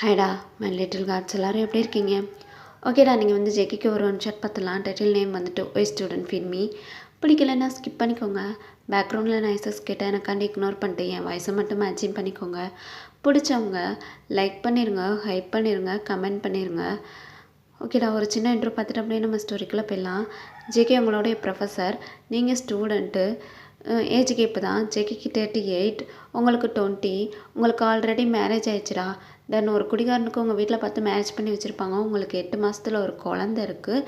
ஹைடா my little cards எல்லோரும் எப்படி இருக்கீங்க? ஓகேடா, நீங்கள் வந்து ஜெக்கிக்கு ஒரு ஒன் ஷாட் பார்த்துலாம். டைட்டில் நேம் வந்துட்டு ஒய் ஸ்டூடெண்ட் ஃபீட் மீ. பிடிக்கலைன்னா ஸ்கிப் பண்ணிக்கோங்க. பேக்ரவுண்டில் நான் ஐசஸ் கேட்டால் எனக்காண்டி இக்னோர் பண்ணிட்டு என் வயசை மட்டும் மேட்சிங் பண்ணிக்கோங்க. பிடிச்சவங்க லைக் பண்ணிடுங்க, ஹைப் பண்ணிடுங்க, கமெண்ட் பண்ணிடுங்க. ஓகேடா, ஒரு சின்ன இன்ட்ரோ பார்த்துட்டு அப்படியே நம்ம ஸ்டோரிக்குள்ளே போயிடலாம். ஜேகே உங்களுடைய ப்ரொஃபஸர், நீங்கள் ஸ்டூடெண்ட்டு. ஏஜுக்கு இப்போ தான் ஜேகேக்கு 38, உங்களுக்கு 20. உங்களுக்கு ஆல்ரெடி மேரேஜ் ஆயிடுச்சுடா. தென் ஒரு குடிகாரனுக்கு உங்கள் வீட்டில் பார்த்து மேரேஜ் பண்ணி வச்சுருப்பாங்க. உங்களுக்கு 8 மாதத்தில் ஒரு குழந்த இருக்குது.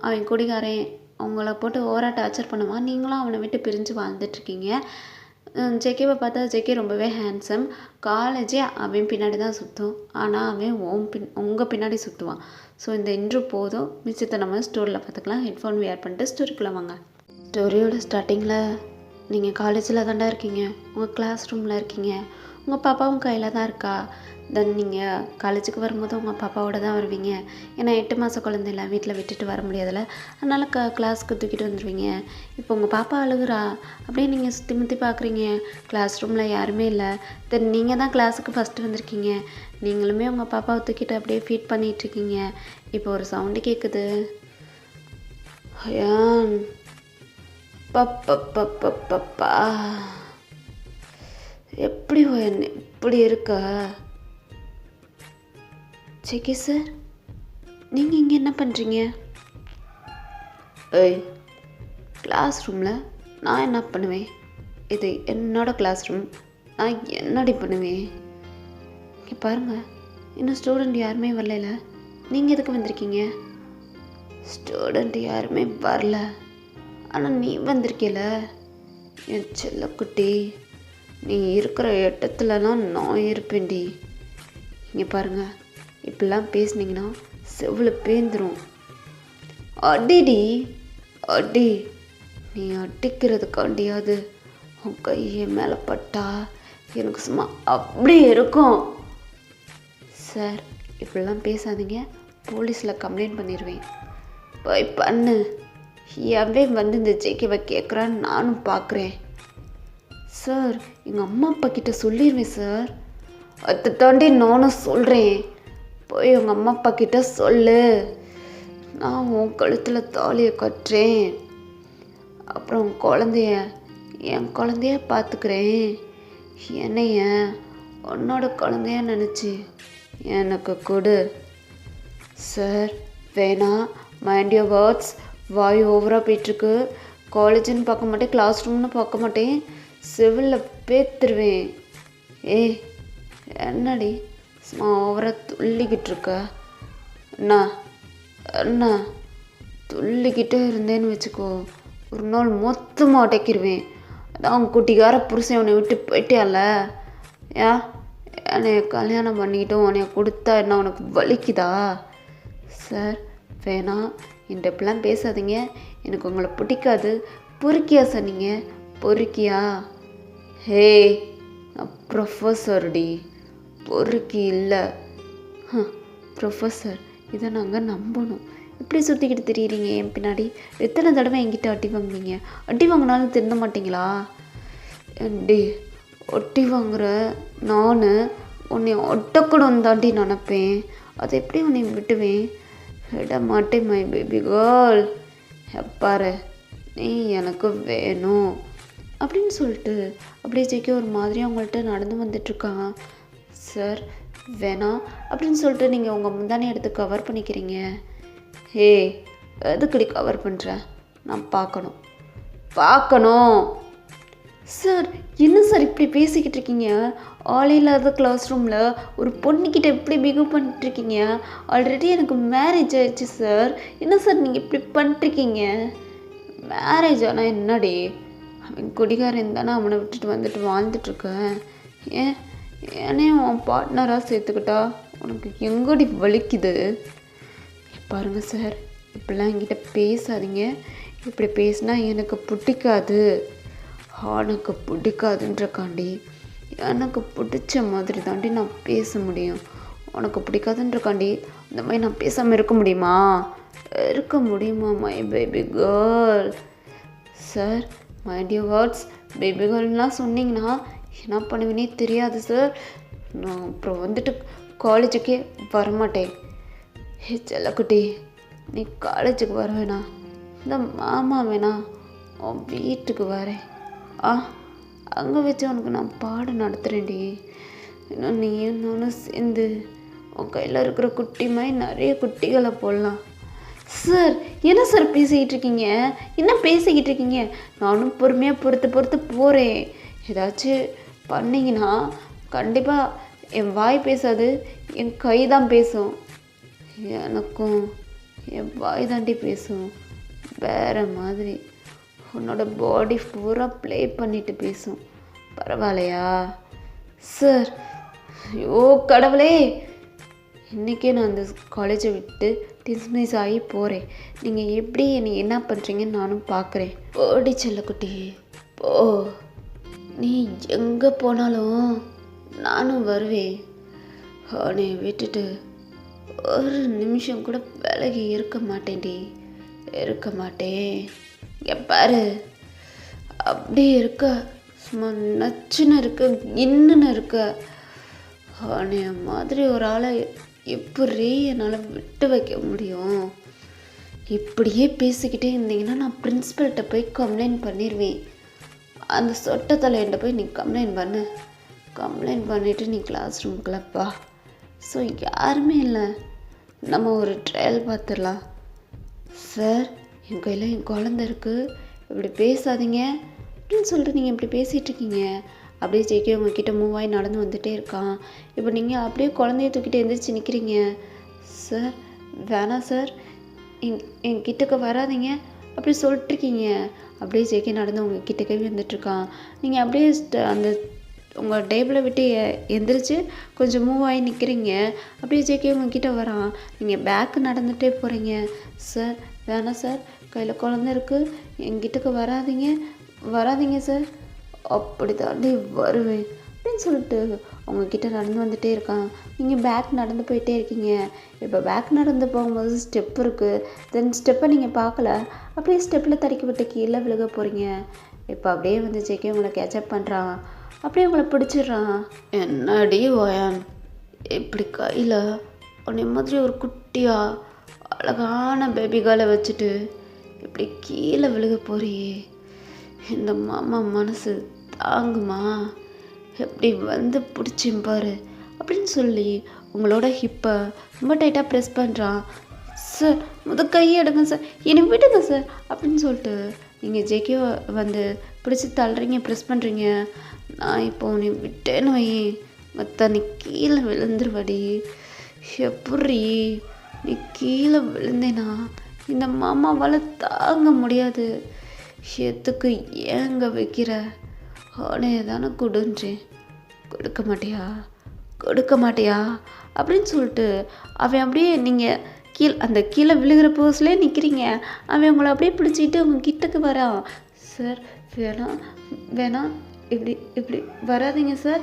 அவன் குடிகாரன் அவங்கள போட்டு ஓவராக டார்ச்சர் பண்ணுவான். நீங்களும் அவனை விட்டு பிரிஞ்சு வாழ்ந்துட்டுருக்கீங்க. ஜேகேவை பார்த்தா ஜேகே ரொம்பவே ஹேண்ட்ஸம். காலேஜே அவன் பின்னாடி தான் சுற்றும், ஆனால் அவன் உங்கள் பின்னாடி சுற்றுவான். ஸோ இந்த இன்ட்ரோ போதும், மிச்சத்தை நம்ம ஸ்டோரியில் பார்த்துக்கலாம். ஹெட்ஃபோன் வியர் பண்ணிட்டு ஸ்டோரிக்குள்ளே வாங்க. ஸ்டோரியோட ஸ்டார்டிங்கில் நீங்கள் காலேஜில் தாண்டா இருக்கீங்க, உங்கள் கிளாஸ் ரூமில் இருக்கீங்க, உங்கள் பாப்பாவும் கையில் தான் இருக்கா. தென் நீங்கள் காலேஜுக்கு வரும்போது உங்கள் பாப்பாவோட தான் வருவீங்க. ஏன்னா 8 மாத குழந்தைல வீட்டில் விட்டுட்டு வர முடியாதுல்ல, அதனால் கிளாஸுக்கு தூக்கிட்டு வந்துடுவீங்க. இப்போ உங்கள் பாப்பா அழுகுறா, அப்படியே நீங்கள் சுற்றி முற்றி பார்க்குறீங்க. கிளாஸ் ரூமில் யாருமே இல்லை. தென் நீங்கள் தான் கிளாஸுக்கு ஃபஸ்ட்டு வந்திருக்கீங்க. நீங்களுமே உங்கள் பாப்பாவை தூக்கிட்டு அப்படியே ஃபீட் பண்ணிகிட்ருக்கீங்க. இப்போ ஒரு சவுண்டு கேட்குது. அயான் பப்பா, எப்படி இப்படி இருக்கா? ஜேகே சார், நீங்கள் இங்கே என்ன பண்ணுறீங்க? ஏய், கிளாஸ் ரூமில் நான் என்ன பண்ணுவேன்? இது என்னோடய கிளாஸ் ரூம், நான் என்னடி பண்ணுவேன்? இங்கே பாருங்கள், இன்னும் ஸ்டூடெண்ட் யாருமே வரல. நீங்கள் எதுக்கு வந்திருக்கீங்க? ஸ்டூடெண்ட் யாருமே வரல, ஆனால் நீ வந்திருக்கல. என் செல்லக்குட்டி, நீ இருக்கிற இடத்துலலாம் நான் இருப்பேன்டி. இங்கே பாருங்கள், இப்படிலாம் பேசுனீங்கன்னா செவ்வில் பேந்துடும். அடிடி அடி, நீ அடிக்கிறதுக்காண்டியாவது உன் கையை மேலே பட்டா எனக்கு சும்மா அப்படி இருக்கும். சார், இப்படிலாம் பேசாதீங்க, போலீஸில் கம்ப்ளைண்ட் பண்ணிடுவேன். போய் பண்ணு. எவன் வந்து இந்த ஜேகேவை கேட்குறான்னு நானும் பார்க்குறேன். சார், எங்கள் அம்மா அப்பா கிட்ட சொல்லிடுவேன் சார். அதை தாண்டி நானும் சொல்கிறேன். போய் உங்கள் அம்மா அப்பா கிட்ட சொல்லு. நான் உன் கழுத்தில் தாலியை கட்டுறேன். அப்புறம் என் குழந்தைய பார்த்துக்கிறேன். என்னைய உன்னோட குழந்தைய நினச்சி எனக்கு கொடு. சார், வேணாம், மைண்ட் யுவர் வேர்ட்ஸ். வாய் ஓவராக போயிட்டுருக்கு. காலேஜுன்னு பார்க்க மாட்டேன், கிளாஸ் ரூம்னு பார்க்க மாட்டேன், சிவிலில் பேத்துருவேன். ஏய், என்னடி சும்மா ஓவராக துள்ளிக்கிட்டு இருக்க? அண்ணா துள்ளிக்கிட்டே இருந்தேன்னு வச்சுக்கோ, ஒரு நாள் மொத்தமாக உடைக்கிடுவேன். அதான் குட்டிக்கார புருஷன் உன்னை விட்டு போயிட்டியால, என்னைய கல்யாணம் பண்ணிக்கிட்டு உன்னைய கொடுத்தா என்ன உனக்கு வலிக்குதா? சார், வேணாம், இந்த இப்படிலாம் பேசாதீங்க. எனக்கு உங்களை பிடிக்காது. பொறுக்கியா சார்? நீங்கள் பொறுக்கியா? ஹே, நான் ப்ரொஃபஸர்டி, பொறுக்கி இல்லை. ப்ரொஃபஸர், இதை நாங்கள் நம்பணும். இப்படி சுற்றிக்கிட்டு தெரியுறீங்க என் பின்னாடி. எத்தனை தடவை என்கிட்ட அடி வாங்குவீங்க? அடி வாங்கினாலும் திருந்த மாட்டிங்களா? டி, ஒட்டி வாங்குற நான் உன்னை ஒட்டக்கூடம் தாண்டி நினப்பேன். அதை எப்படி உன்னை விட்டுவேன்? விட மாட்டேன் மை பேபி கேர்ள். எப்பாரு, நீ எனக்கு வேணும் அப்படின்னு சொல்லிட்டு அப்படியே ஜேகே ஒரு மாதிரி அவங்கள்ட்ட நடந்து வந்துட்டுருக்காங்க. சார், வேணாம் அப்படின்னு சொல்லிட்டு நீங்கள் உங்கள் முந்தானே எடுத்து கவர் பண்ணிக்கிறீங்க. ஹே, எதுக்கடி கவர் பண்ணுற? நான் பார்க்கணும். சார், என்ன சார் இப்படி பேசிக்கிட்டு இருக்கீங்க? ஆளே இல்லாத கிளாஸ் ரூமில் ஒரு பொண்ணுக்கிட்ட எப்படி பிஹேவ் பண்ணிட்டுருக்கீங்க? ஆல்ரெடி எனக்கு மேரேஜ் ஆயிடுச்சு சார். என்ன சார் நீங்கள் இப்படி பண்ணிட்டுருக்கீங்க? மேரேஜ் ஆனால் என்னடி? அவன் குடிகாரன் தானே, அவனை விட்டுட்டு வந்துட்டு வாழ்ந்துட்டுருக்கேன். ஏனையும் அவன் பார்ட்னராக சேர்த்துக்கிட்டா உனக்கு எங்கடி வலிக்குது? பாருங்கள் சார், இப்படிலாம் என்கிட்ட பேசாதீங்க. இப்படி பேசினா எனக்கு பிடிக்காது. உனக்கு பிடிக்காதுன்றக்காண்டி எனக்கு பிடிச்ச மாதிரி தாண்டி நான் பேச முடியும். உனக்கு பிடிக்காதுன்றக்காண்டி இந்த மாதிரி நான் பேசாமல் இருக்க முடியுமா my baby girl? Sir, mind your words. Baby கேர்ள்லாம் சொன்னீங்கன்னா என்ன பண்ணுவீனே தெரியாது சார். நான் அப்புறம் வந்துட்டு காலேஜுக்கே வரமாட்டேன். ஹே செல்லக்குட்டி, நீ காலேஜுக்கு வர வேணாம், இந்த மாமா வேணா உன் வீட்டுக்கு வரேன். ஆ, அங்கே வச்சு உனக்கு நான் பாடம் நடத்துகிறேன்டி. இன்னும் நீ நானும் சேர்ந்து உன் கையில் இருக்கிற குட்டி மாதிரி நிறைய குட்டிகளை போடலாம். சார், என்ன சார் பேசிக்கிட்டு இருக்கீங்க? என்ன பேசிக்கிட்டு இருக்கீங்க? நானும் பொறுமையாக பொறுத்து போகிறேன். ஏதாச்சும் பண்ணிங்கன்னா கண்டிப்பாக என் வாய் பேசாது, என் கை தான் பேசும். எனக்கும் என் வாய் தாண்டி பேசும். வேறு மாதிரி உன்னோட பாடி பூரா ப்ளே பண்ணிட்டு பேசும். பரவாயில்லையா சார்? ஐயோ கடவுளே, இன்றைக்கே நான் அந்த காலேஜை விட்டு டிஸ்மிஸ் ஆகி போகிறேன். நீங்கள் எப்படி என்னை என்ன பண்ணுறீங்கன்னு நானும் பார்க்குறேன். ஓடி செல்லக்குட்டி போ. நீ எங்கே போனாலும் நானும் வருவேன். அவனை விட்டுட்டு ஒரு நிமிஷம் கூட விலகி இருக்க மாட்டேன்டி, இருக்க மாட்டேன். இங்கே பாரு, அப்படி இருக்க, சும்மா நச்சுன்னு இருக்க, இன்னுன்னு இருக்க. அவனை மாதிரி ஒரு ஆளை எப்படி என்னால் விட்டு வைக்க முடியும்? இப்படியே பேசிக்கிட்டே இருந்தீங்கன்னா நான் பிரின்ஸிபல்கிட்ட போய் கம்ப்ளைண்ட் பண்ணிடுவேன். அந்த சொட்ட தலையிட்ட போய் நீ கம்ப்ளைண்ட் பண்ணு. கம்ப்ளைண்ட் பண்ணிவிட்டு நீ கிளாஸ் ரூமுக்குள்ளப்பா. ஸோ யாருமே இல்லை, நம்ம ஒரு ட்ரையல் பார்த்துடலாம். சார், என் கையில் என் குழந்த இருக்குது, இப்படி பேசாதீங்க அப்படின்னு சொல்லிட்டு நீங்கள் இப்படி பேசிகிட்ருக்கீங்க. அப்படியே ஜெயிக்க உங்ககிட்ட மூவ் ஆகி நடந்து வந்துகிட்டே இருக்கான். இப்போ நீங்கள் அப்படியே குழந்தைய தூக்கிட்டு எந்திரிச்சு நிற்கிறீங்க. சார் வேணாம் சார், என் கிட்டக்க வராதிங்க அப்படி சொல்லிட்டுருக்கீங்க. அப்படியே ஜெயிக்க நடந்து உங்கள் கிட்டக்கே வந்துட்டுருக்கான். நீங்கள் அப்படியே அந்த உங்கள் டேபிளை விட்டு எந்திரிச்சு கொஞ்சம் மூவ் ஆகி நிற்கிறீங்க. அப்படியே ஜெயிக்க உங்ககிட்ட வரான். நீங்கள் பேக்கு நடந்துகிட்டே போகிறீங்க. சார் வேணாம் சார், கையில் குழந்த இருக்குது, என்கிட்டக்க வராதிங்க சார். அப்படி தாண்டி வருவேன் அப்படின்னு சொல்லிட்டு உங்ககிட்ட நடந்து வந்துகிட்டே இருக்கான். நீங்கள் பேக் நடந்து போயிட்டே இருக்கீங்க. இப்போ பேக் நடந்து போகும்போது ஸ்டெப் இருக்குது. தென் ஸ்டெப்பை நீங்கள் பார்க்கல, அப்படியே ஸ்டெப்பில் தடுக்கி விட்டு கீழே விழுக போகிறீங்க. இப்போ அப்படியே வந்து ஜெயிக்க உங்களை கேட்சப் பண்ணுறான். அப்படியே உங்களை பிடிச்சிடுறான். என்னடி ஓயான், இப்படி கையில் உன்னை மாதிரி ஒரு குட்டியாக அழகான பேபி காலை வச்சுட்டு இப்படி கீழே விழுக போறியே, இந்த மாமா மனசு தாங்குமா? எப்படி வந்து பிடிச்சிம் பாரு அப்படின்னு சொல்லி உங்களோட ஹிப்பை ரொம்ப டைட்டாக ப்ரெஸ் பண்ணுறான். சார் கையை எடுங்க சார், என்னை விடுங்க சார் அப்படின்னு சொல்லிட்டு நீங்கள் ஜெயிக்க வந்து பிடிச்சி தள்ளுறீங்க, ப்ரெஸ் பண்ணுறீங்க. நான் இப்போ உன்னை விட்டேன்னு வை, மற்ற நீ கீழே விழுந்துருவடி. எப்படி நீ கீழே விழுந்தேனா இந்த மாமாவால் தாங்க முடியாது. எதுக்கு ஏங்க வைக்கிற? அவனே தானே கொடுன்றேன், கொடுக்க மாட்டியா அப்படின்னு சொல்லிட்டு அவன் அப்படியே நீங்கள் அந்த கீழே விழுகிற போஸ்லேயே நிற்கிறீங்க. அவன் உங்களை அப்படியே பிடிச்சிக்கிட்டு அவங்க கிட்டக்கு வரான். சார் வேணாம் இப்படி வராதிங்க சார்,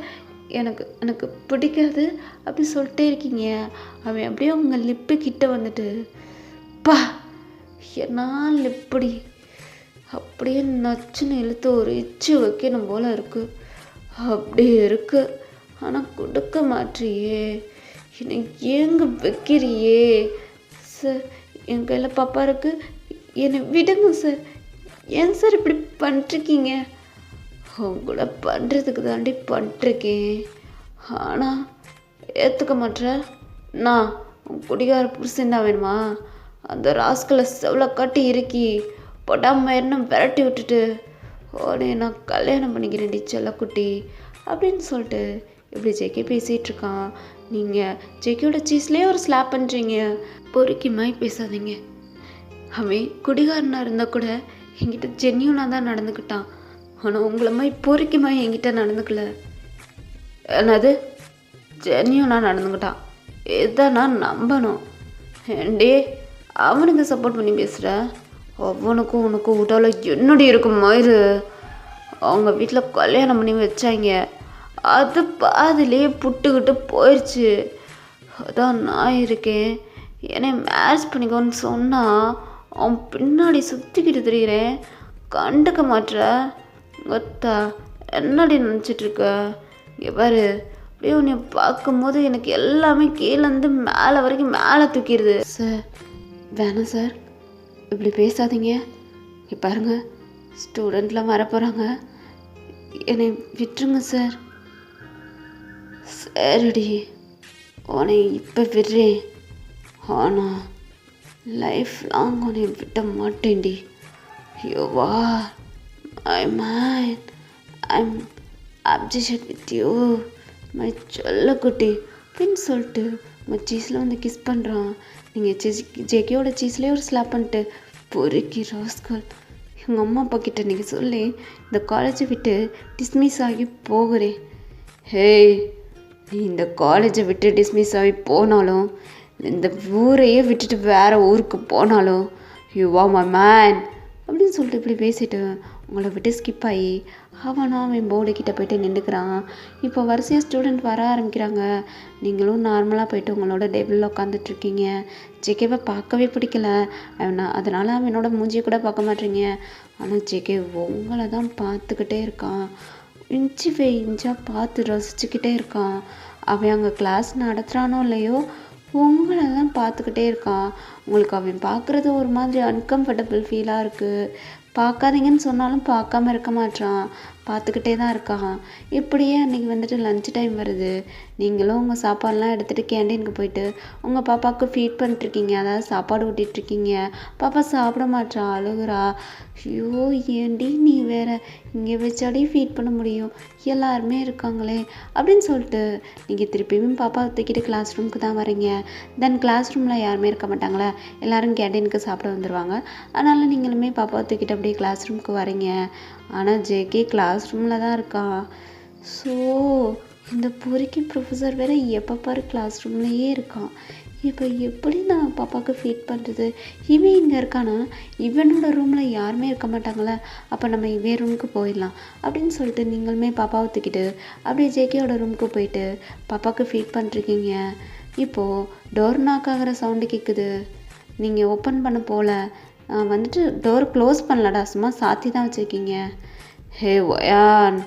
எனக்கு பிடிக்காது அப்படி சொல்லிட்டே இருக்கீங்க. அவன் அப்படியே உங்கள் லிப்பு கிட்ட வந்துட்டு பா என்னால் இப்படி அப்படியே நச்சுன்னு இழுத்து ஒரு இச்சு வைக்கணும் போல் இருக்குது. அப்படியே இருக்கு, ஆனால் கொடுக்க மாட்டியே, என்னை ஏங்க வைக்கிறியே? சார் என் கையில் பாப்பா இருக்குது, என்னை விடுங்க சார். ஏன் சார் இப்படி பண்ணிருக்கீங்க? உங்களை பண்ணுறதுக்கு தாண்டி பண்ணிருக்கேன், ஆனால் ஏற்றுக்க மாட்டேன். நான் உன் குடிகார புருஷன் தான் வேணுமா? அந்த ராஸ்களை செவ்வளோ காட்டி இறுக்கி பொடாமயிர்னு விரட்டி விட்டுட்டு உடனே நான் கல்யாணம் பண்ணிக்கிறேன்டி செல்லக்குட்டி அப்படின்னு சொல்லிட்டு இப்படி ஜெக்கி பேசிகிட்ருக்கான். நீங்கள் ஜெக்கியோட சீஸ்லேயே ஒரு ஸ்லாப் பண்ணுறீங்க. பொறுக்கிமாய் பேசாதீங்க. அவன் குடிகாரனாக இருந்தால் கூட என்கிட்ட ஜென்யூனாக தான் நடந்துக்கிட்டான். ஆனால் உங்களை மாதிரி பொறுக்கிமாய் என்கிட்ட நடந்துக்கல. என்னது ஜென்யூனாக நடந்துக்கிட்டான், இதுதான் நான் நம்பணும். ஏண்டே அவனுக்கு சப்போர்ட் பண்ணி பேசுகிற? அவனுக்கும் உனக்கும் விட்டால என்னடி இருக்கும் மயிறு? அவங்க வீட்டில் கல்யாணம் பண்ணி வச்சாங்க, அது பாதிலேயே புட்டுக்கிட்டு போயிடுச்சு. அதான் நான் இருக்கேன், என்னை மேரேஜ் பண்ணிக்கோன்னு சொன்னால் அவன் பின்னாடி சுற்றிக்கிட்டு திரியிறேன், கண்டுக்க மாட்டுற. ஒத்தா என்னடி நினச்சிட்ருக்க? இங்கே பாரு, அப்படியே உன்னை பார்க்கும்போது எனக்கு எல்லாமே கீழேருந்து மேலே வரைக்கும் மேலே தூக்கிடுது. சார் வேணாம் சார், இப்படி பேசாதீங்க. இங்கே பாருங்க, ஸ்டூடெண்ட்லாம் வர போகிறாங்க, என்னை விட்டுருங்க சார். சரிடி, உன்னை இப்போ விடுறேன், ஆனால் லைஃப் லாங் உன்னை விட்ட மாட்டேன்டி. You are my man, I'm object with you my செல்லக்குட்டி அப்படின்னு சொல்லிட்டு உங்கள் சீஸில் வந்து கிஸ் பண்ணுறான். நீங்கள் ஜேகேயோட சீஸ்லேயே ஒரு ஸ்லாப் பண்ணிட்டு, பொறுக்கி ராஸ்கல், எங்கள் அம்மா அப்பா கிட்ட நீங்கள் சொல்லி இந்த காலேஜை விட்டு டிஸ்மிஸ் ஆகி போகிறேன். ஹேய், நீ இந்த காலேஜை விட்டு டிஸ்மிஸ் ஆகி போனாலும், இந்த ஊரையே விட்டுட்டு வேறு ஊருக்கு போனாலும், யூ ஆர் மை மேன் அப்படின்னு சொல்லிட்டு இப்படி பேசிட்டு உங்களை விட்டு ஸ்கிப் ஆகி அவன் போர்டு கிட்டே போய்ட்டு நின்றுக்கிறான். இப்போ வரிசையாக ஸ்டூடெண்ட் வர ஆரம்பிக்கிறாங்க. நீங்களும் நார்மலாக போய்ட்டு உங்களோட டேபிளில் உட்காந்துட்ருக்கீங்க. ஜேகேவை பார்க்கவே பிடிக்கல அதனால் அவனோட மூஞ்சியை கூட பார்க்க மாட்டீங்க. ஆனால் ஜேகே உங்களை தான் பார்த்துக்கிட்டே இருக்கான். இன்ச்சு இன்ச்சாக பார்த்து ரசிச்சுக்கிட்டே இருக்கான். அவன் அங்கே கிளாஸ் நடத்துகிறானோ இல்லையோ, உங்களை தான் பார்த்துக்கிட்டே இருக்கான். உங்களுக்கு அவன் பார்க்குறது ஒரு மாதிரி அன்கம்ஃபர்டபுள் ஃபீலாக இருக்குது. பார்க்காதீங்கன்னு சொன்னாலும் பார்க்காம இருக்க மாட்டான், பார்த்துக்கிட்டே தான் இருக்கான். இப்படியே அன்றைக்கி வந்துட்டு லன்ச் டைம் வருது. நீங்களும் உங்கள் சாப்பாடெலாம் எடுத்துகிட்டு கேண்டீனுக்கு போயிட்டு உங்கள் பாப்பாவுக்கு ஃபீட் பண்ணிட்டுருக்கீங்க, அதாவது சாப்பாடு ஊட்டிகிட்ருக்கீங்க. பாப்பா சாப்பிட மாட்டா, அழுகுறா. ஐயோ ஏண்டி நீ வேற, இங்கே வச்சாடி ஃபீட் பண்ண முடியும், எல்லாருமே இருக்காங்களே அப்படின்னு சொல்லிட்டு நீங்கள் திருப்பியும் பாப்பாவை தூக்கிட்டு கிளாஸ் ரூமுக்கு தான் வரீங்க. தென் கிளாஸ் ரூமில் யாருமே இருக்க மாட்டாங்களே, எல்லோரும் கேண்டீனுக்கு சாப்பிட வந்துடுவாங்க. அதனால் நீங்களுமே பாப்பாவை தூக்கிட்டு அப்படியே கிளாஸ் ரூமுக்கு வரீங்க. ஆனால் ஜேகே கிளாஸ் ரூமில் தான் இருக்கான். ஸோ இந்த பொறுக்கி ப்ரொஃபஸர் வேறு எப்போ பாரு கிளாஸ் ரூம்லேயே இருக்கான். இப்போ எப்படி நான் பாப்பாவுக்கு ஃபீட் பண்ணுறது? இவன் இங்கே இருக்கானா, இவனோட ரூமில் யாருமே இருக்க மாட்டாங்களே, அப்போ நம்ம இவன் ரூமுக்கு போயிடலாம் அப்படின்னு சொல்லிட்டு நீங்களுமே பாப்பாவை தூக்கிட்டு அப்படியே ஜேகேயோட ரூமுக்கு போயிட்டு பாப்பாவுக்கு ஃபீட் பண்ணிருக்கீங்க. இப்போது டோர் நாக் ஆகிற சவுண்டு கேட்குது. நீங்கள் ஓப்பன் பண்ண போகல, வந்துட்டு டோர் க்ளோஸ் பண்ணலடா, சும்மா சாத்தி தான் வச்சுருக்கீங்க. ஹே ஒயான்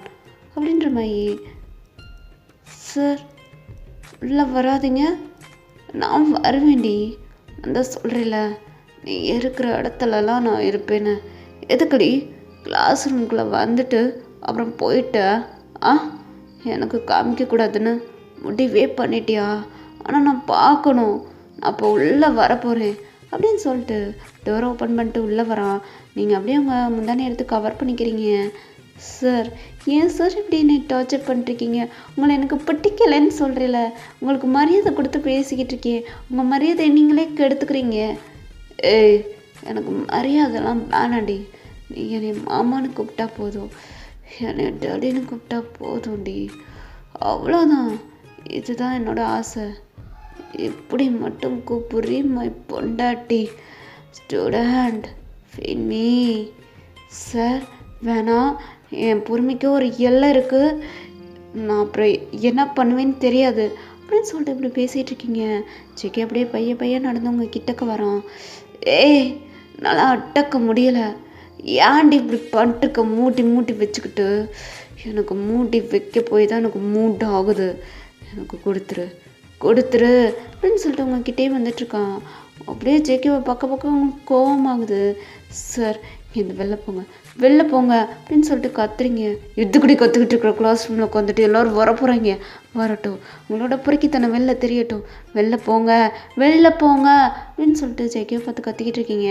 அப்படின்ற மாதிரி. சார் உள்ளே வராதிங்க, நான் வரவேண்டி, நான் தான் சொல்கிறேன்ல, நீ இருக்கிற இடத்துலலாம் நான் இருப்பேன்னு. எதுக்கடி கிளாஸ் ரூமுக்குள்ளே வந்துட்டு அப்புறம் போயிட்ட? எனக்கு காமிக்கக்கூடாதுன்னு முடிவே பண்ணிட்டியா? ஆனால் நான் பார்க்கணும், நான் அப்போ உள்ளே வரப்போகிறேன் அப்படின்னு சொல்லிட்டு டோரை ஓப்பன் பண்ணிட்டு உள்ளே வரான். நீங்கள் அப்படியே உங்கள் முந்தானே எடுத்து கவர் பண்ணிக்கிறீங்க. சார் ஏன் சார் இப்படி என்னை டார்ச்சர் பண்ணிருக்கீங்க? உங்களை எனக்கு பிடிக்கலைன்னு சொல்கிறீல, உங்களுக்கு மரியாதை கொடுத்து பேசிக்கிட்டு இருக்கேன், உங்கள் மரியாதை நீங்களே கெடுத்துக்கிறீங்க. ஏய், எனக்கு மரியாதைலாம் வேணாண்டி. நீ என்னை மாமான்னு கூப்பிட்டா போதும், என்னை டேடின்னு கூப்பிட்டா போதும்டி, அவ்வளோதான். இதுதான் என்னோடய ஆசை. இப்படி மட்டும் கூப்பிடுறீ மை பொண்டாட்டி ஸ்டூடெண்ட் ஃபீட் மீ. சார் வேணாம், என் பொறுமைக்கு ஒரு எல்லை இருக்குது, நான் அப்புறம் என்ன பண்ணுவேன்னு தெரியாது அப்படின்னு சொல்லிட்டு இப்படி பேசிகிட்டு இருக்கீங்க. ஜேகே அப்படியே பையன் நடந்தவங்க கிட்டக்க வரோம். ஏய், நல்லா அட்டக்க முடியலை, ஏன்டி இப்படி பண்ணிட்டுருக்க? மூட்டி வச்சுக்கிட்டு, எனக்கு மூட்டி வைக்க போய் தான் எனக்கு மூட் ஆகுது, எனக்கு கொடுத்துரு அப்படின்னு சொல்லிட்டு உங்ககிட்டே வந்துட்டுருக்கான். அப்படியே ஜேகேவை பக்கம் கோவமாகுது. சார் இந்த வெளில போங்க அப்படின்னு சொல்லிட்டு கத்துறீங்க. எதுக்குடி கற்றுக்கிட்டு இருக்கிற? கிளாஸ் ரூமில் உட்காந்துட்டு எல்லோரும் வர போகிறாங்க, வரட்டும், உங்களோட பொறுக்கித்தனம் வெளில தெரியட்டும், வெளில போங்க அப்படின்னு சொல்லிட்டு ஜேகேவை பார்த்து கத்திக்கிட்டு இருக்கீங்க.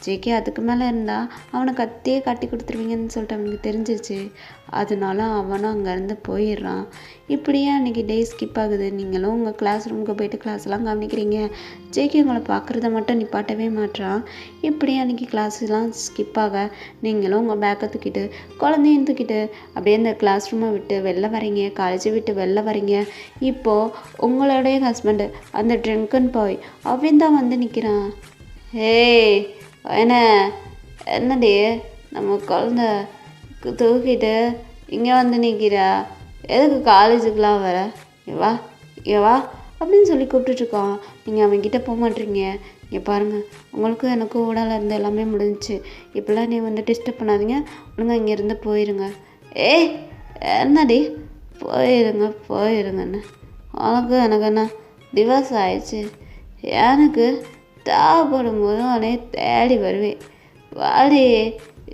ஜேகே அதுக்கு மேலே இருந்தால் அவனை கத்தியே காட்டி கொடுத்துருவீங்கன்னு சொல்லிட்டு அவனுக்கு தெரிஞ்சிருச்சு. அதனால அவனும் அங்கேருந்து போயிடுறான். இப்படியே அன்றைக்கி டே ஸ்கிப் ஆகுது. நீங்களும் உங்கள் கிளாஸ் ரூமுக்கு போயிட்டு கிளாஸ்லாம் கவனிக்கிறீங்க. ஜேகே உங்களை பார்க்குறத மட்டும் நிப்பாட்டவே மாட்டான். இப்படியே அன்றைக்கி கிளாஸ்லாம் ஸ்கிப் ஆக நீங்களும் உங்கள் பேக்கை தூக்கிட்டு குழந்தையும் தூக்கிட்டு அப்படியே இந்த கிளாஸ் ரூமை விட்டு வெளில வரீங்க, காலேஜை விட்டு வெளில வரீங்க. இப்போது உங்களுடைய ஹஸ்பண்டு அந்த ட்ரிங்கன் பாய் அவன் தான் வந்து நிற்கிறான். ஏய் என்னடி நம்ம குழந்த தூக்கிட்டு இங்கே வந்து நிற்கிறா, எதுக்கு காலேஜுக்கெலாம் வர? இங்கே வா அப்படின்னு சொல்லி கூப்பிட்டுட்ருக்கான். நீங்கள் அவன்கிட்ட போக மாட்டீங்க. இங்கே பாருங்கள், உங்களுக்கும் எனக்கும் ஊடால இருந்து எல்லாமே முடிஞ்சிச்சு, இப்போலாம் நீ வந்து டிஸ்டர்ப் பண்ணாதீங்க, ஒழுங்கா இங்கேருந்து போயிருங்க. ஏய் என்னடி போயிருங்கண்ணே. உனக்கு எனக்கு என்ன டிவோர்ஸ் ஆயிடுச்சு. எனக்கு தேவைப்படும் போது உடனே தேடி வருவேன். வாடி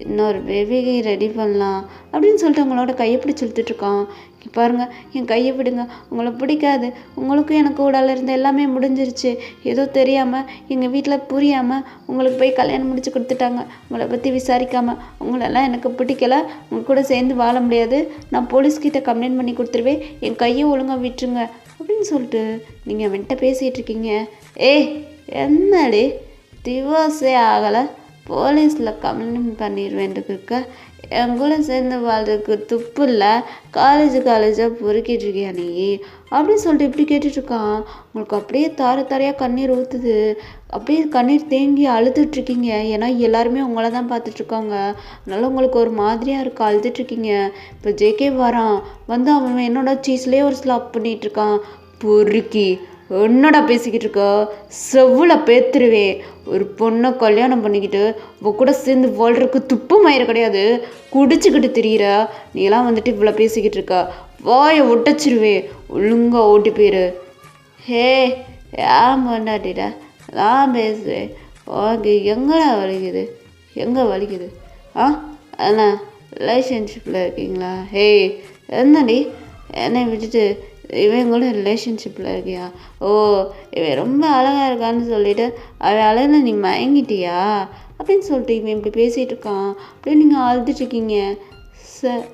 இன்னொரு பேபிக்கு ரெடி பண்ணலாம் அப்படின்னு சொல்லிட்டு உங்களோட கையை பிடிச்சி இழுத்துட்ருக்கான். இங்கே பாருங்கள், என் கையை விடுங்க, உங்களை பிடிக்காது, உங்களுக்கும் எனக்கு கூடால இருந்த எல்லாமே முடிஞ்சிருச்சு. ஏதோ தெரியாமல் எங்கள் வீட்டில் புரியாமல் உங்களுக்கு போய் கல்யாணம் முடிச்சு கொடுத்துட்டாங்க. உங்களை பற்றி விசாரிக்காமல். உங்களெல்லாம் எனக்கு பிடிக்கல, உங்க கூட சேர்ந்து வாழ முடியாது, நான் போலீஸ்கிட்ட கம்ப்ளைண்ட் பண்ணி கொடுத்துருவேன், என் கையை ஒழுங்காக விட்டுருங்க அப்படின்னு சொல்லிட்டு நீங்கள் அவன்கிட்ட பேசிகிட்டு இருக்கீங்க. ஏய் என்னடி டிவோர்ஸே ஆகலை, போலீஸில் கம்ப்ளைண்ட் பண்ணிடுவேன்ட்டு இருக்க, என் கூட சேர்ந்து வாழ்றதுக்கு துப்பு இல்லை, காலேஜாக பொறுக்கிட்டு இருக்கியா நீ அப்படின்னு சொல்லிட்டு இப்படி கேட்டுட்ருக்கான். உங்களுக்கு அப்படியே தாரையாக கண்ணீர் ஊற்றுது. அப்படியே கண்ணீர் தேங்கி அழுதுட்ருக்கீங்க. ஏன்னா எல்லாருமே உங்களை தான் பார்த்துட்ருக்காங்க. அதனால உங்களுக்கு ஒரு மாதிரியாக இருக்கு, அழுதுட்ருக்கீங்க. இப்போ ஜேகே வரான், வந்து அவன் என்னோட சீஸ்லேயே ஒரு ஸ்லாப் பண்ணிகிட்ருக்கான். பொறுக்கி என்னடா பேசிக்கிட்டு இருக்க, செவ்வில் பேத்துருவேன். ஒரு பொண்ணை கல்யாணம் பண்ணிக்கிட்டு உன் கூட சேர்ந்து வாழ்றதுக்கு துப்பு மயிறு கிடையாது, குடிச்சுக்கிட்டு திரியிற நீ எல்லாம் வந்துட்டு இவ்வளோ பேசிக்கிட்டு இருக்க, வாயை ஒட்டச்சிருவேன், ஒழுங்கா ஓட்டி போயிரு. ஹே ஏன் பண்ணாட்டிடா நான் பேசுவேன், உனக்கு எங்கடா வலிக்குது, எங்கே வலிக்குது? அண்ணா ரிலேஷன்ஷிப்பில் இருக்கீங்களா? ஹே என்னடி என்னை விட்டுட்டு இவன் கூட ரிலேஷன்ஷிப்பில் இருக்கியா? ஓ இவன் ரொம்ப அழகாக இருக்கான்னு சொல்லிட்டு அவன் அழகில் நீ மயங்கிட்டியா அப்படின்னு சொல்லிட்டு இவன் இப்படி பேசிகிட்டு இருக்கான். அப்படியே நீங்கள் அழுதுட்ருக்கீங்க. சார்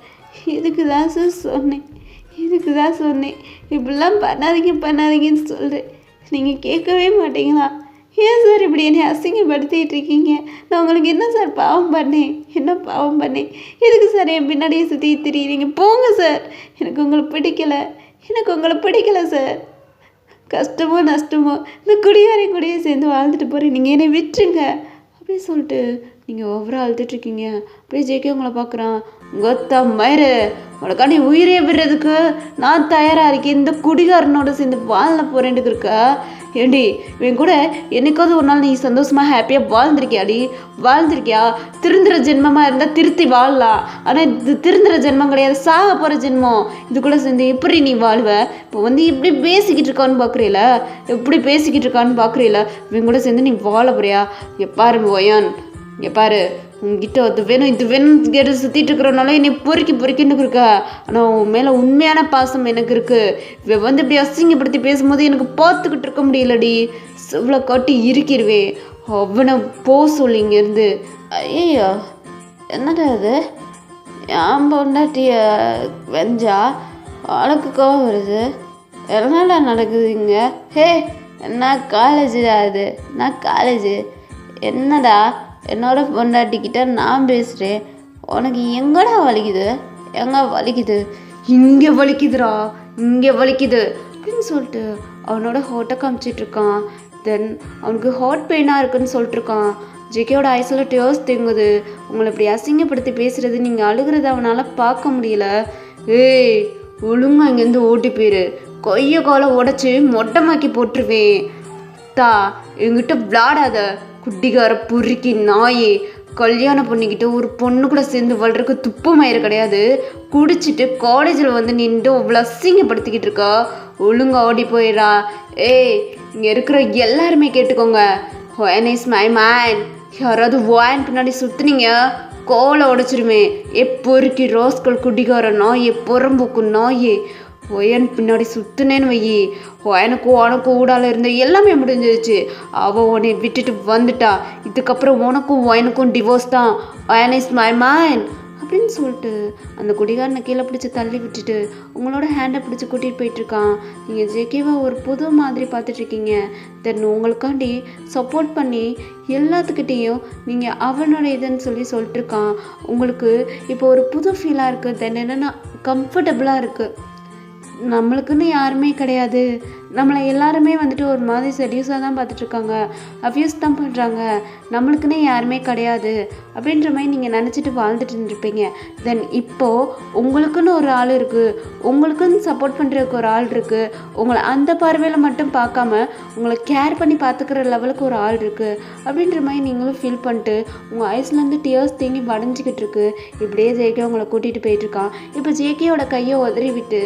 இதுக்கு தான் சொன்னேன், இப்படிலாம் பண்ணாதீங்கன்னு சொல்கிறேன், நீங்கள் கேட்கவே மாட்டீங்களா? ஏன் சார் இப்படி என்னை அசிங்கப்படுத்திகிட்டு இருக்கீங்க? நான் உங்களுக்கு என்ன சார் பாவம் பண்ணேன்? எதுக்கு சார் என் பின்னாடியே சுற்றி திரியிறீங்க? போங்க சார், எனக்கு உங்களை பிடிக்கலை சார். கஷ்டமோ நஷ்டமோ இந்த குடியே சேர்ந்து வாழ்ந்துட்டு போகிறேன், நீங்கள் என்னை விட்டுருங்க அப்படின்னு சொல்லிட்டு நீங்கள் ஓவராக அழுதுட்ருக்கீங்க. அப்படியே ஜேகே உங்களை பார்க்குறான். கொத்தா மயிறு உனக்காண்டி உயிரே விடுறதுக்கு நான் தயாராக இருக்கேன், இந்த குடிகாரனோட சேர்ந்து வாழ போகிறேன்ட்டு இருக்கா? ஏண்டி இவன் கூட என்னைக்காவது ஒரு நாள் நீ சந்தோஷமாக ஹாப்பியாக வாழ்ந்திருக்கியா? திருந்துற ஜென்மமாக இருந்தால் திருத்தி வாழலாம், ஆனால் இது திருந்துற ஜென்மம் கிடையாது, சாக போகிற ஜென்மம். இது கூட சேர்ந்து எப்படி நீ வாழ்வ? இப்போ வந்து இப்படி பேசிக்கிட்டு இருக்கான்னு பார்க்குறீல, இவன் கூட சேர்ந்து நீ வாழ போறியா? பாரு ஒயான், பாரு உங்ககிட்ட அது வேணும் இது வேணும் கேட்டு சுற்றிட்டு இருக்கிறனால என்னை பொறுக்கின்னு இருக்கா. ஆனால் உன் மேலே உண்மையான பாசம் எனக்கு இருக்குது. இவன் வந்து இப்படி அசிங்கப்படுத்தி பேசும்போது எனக்கு பார்த்துக்கிட்டு இருக்க முடியலடி, இவ்வளோ காட்டி இருக்கிருவேன். அவனை சொல்லி இங்கேருந்து. ஐயோ என்னடா அது, என் பொண்டாட்டிய வெஞ்சா உனக்கு கோவம் வருது, என்னடா நடக்குது இங்கே? ஹே நான் காலேஜு என்னடா என்னோட பொண்டாட்டிக்கிட்ட நான் பேசுகிறேன், உனக்கு எங்கடா வலிக்குது? இங்கே வலிக்குது அப்படின்னு சொல்லிட்டு அவனோட ஹார்ட்டை காமிச்சிட்ருக்கான். தென் அவனுக்கு ஹார்ட் பெயினாக இருக்குன்னு சொல்லிட்டுருக்கான். ஜேகேயோட ஐஸில் டியர்ஸ் தேங்குது. உங்களை இப்படி அசிங்கப்படுத்தி பேசுகிறது, நீங்கள் அழுகிறது அவனால் பார்க்க முடியல. ஏய் ஒழுங்காக இங்கேருந்து ஓட்டி போயிரு, கொய்ய காலை உடச்சி மொட்டமாக்கி போட்டுருவேன். என்கிட்ட விளாடாத குட்டிகார பொறுக்கி நாயே, கல்யாணம் பண்ணிக்கிட்டு ஒரு பொண்ணு கூட சேர்ந்து வாழ்றதுக்கு துப்பு மயிறு கிடையாது, குடிச்சிட்டு காலேஜில் வந்து நின்று அவ்வளோ அசிங்கப்படுத்திக்கிட்டு இருக்கா, ஒழுங்கா ஓடி போயிடா. ஏய் இங்கே இருக்கிற எல்லாருமே கேட்டுக்கோங்க, ஒயன் இஸ் மை மேன், யாராவது ஒயன் பின்னாடி சுற்றுனீங்க கோலை உடைச்சிருமே. பொறுக்கி ரோஸ்கள் குடிகார நாயே, புறம்போக்கு நாயே, ஒயன் பின்னாடி சுற்றுனேன்னு வையி, உனக்கு ஊடால இருந்த எல்லாமே முடிஞ்சிருச்சு. அவள் உன்னை விட்டுட்டு வந்துட்டா, இதுக்கப்புறம் உனக்கும் ஒயனுக்கும் டிவோர்ஸ் தான். ஒயன் இஸ் மை மைண்ட் அப்படின்னு சொல்லிட்டு அந்த குடிகாரனை கீழே பிடிச்சி தள்ளி விட்டுட்டு உங்களோட ஹேண்டை பிடிச்சி கூட்டிகிட்டு போயிட்டுருக்கான். நீங்கள் ஜேகேவா ஒரு புது மாதிரி பார்த்துட்ருக்கீங்க. தென் உங்களுக்காண்டி சப்போர்ட் பண்ணி எல்லாத்துக்கிட்டேயும் நீங்கள் அவனோட இதுன்னு சொல்லிட்டுருக்கான். உங்களுக்கு இப்போ ஒரு புது ஃபீலாக இருக்குது. தென் என்னென்னா கம்ஃபர்டபுளாக இருக்குது. நம்மளுக்குன்னு யாருமே கிடையாது. நம்மளை எல்லாருமே வந்துட்டு ஒரு மாதிரி செடியூஸாக தான் பார்த்துட்ருக்காங்க, அப்யூஸ் தான் பண்ணுறாங்க. நம்மளுக்குன்னே யாருமே கிடையாது அப்படின்ற மாதிரி நீங்கள் நினச்சிட்டு வாழ்ந்துட்டு இருந்திருப்பீங்க. தென் இப்போது உங்களுக்குன்னு ஒரு ஆள் இருக்குது, உங்களுக்குன்னு சப்போர்ட் பண்ணுறதுக்கு ஒரு ஆள் இருக்குது. உங்களை அந்த பார்வையில் மட்டும் பார்க்காம உங்களை கேர் பண்ணி பார்த்துக்கிற லெவலுக்கு ஒரு ஆள் இருக்குது அப்படின்ற மாதிரி நீங்களும் ஃபீல் பண்ணிட்டு உங்கள் ஐஸ்லேருந்து டியர்ஸ் தேங்கி வடைஞ்சிக்கிட்டு இருக்கு. இப்படியே ஜேகே உங்களை கூட்டிகிட்டு போயிட்டுருக்கான். இப்போ ஜேகேயோட கையை உதறி விட்டு,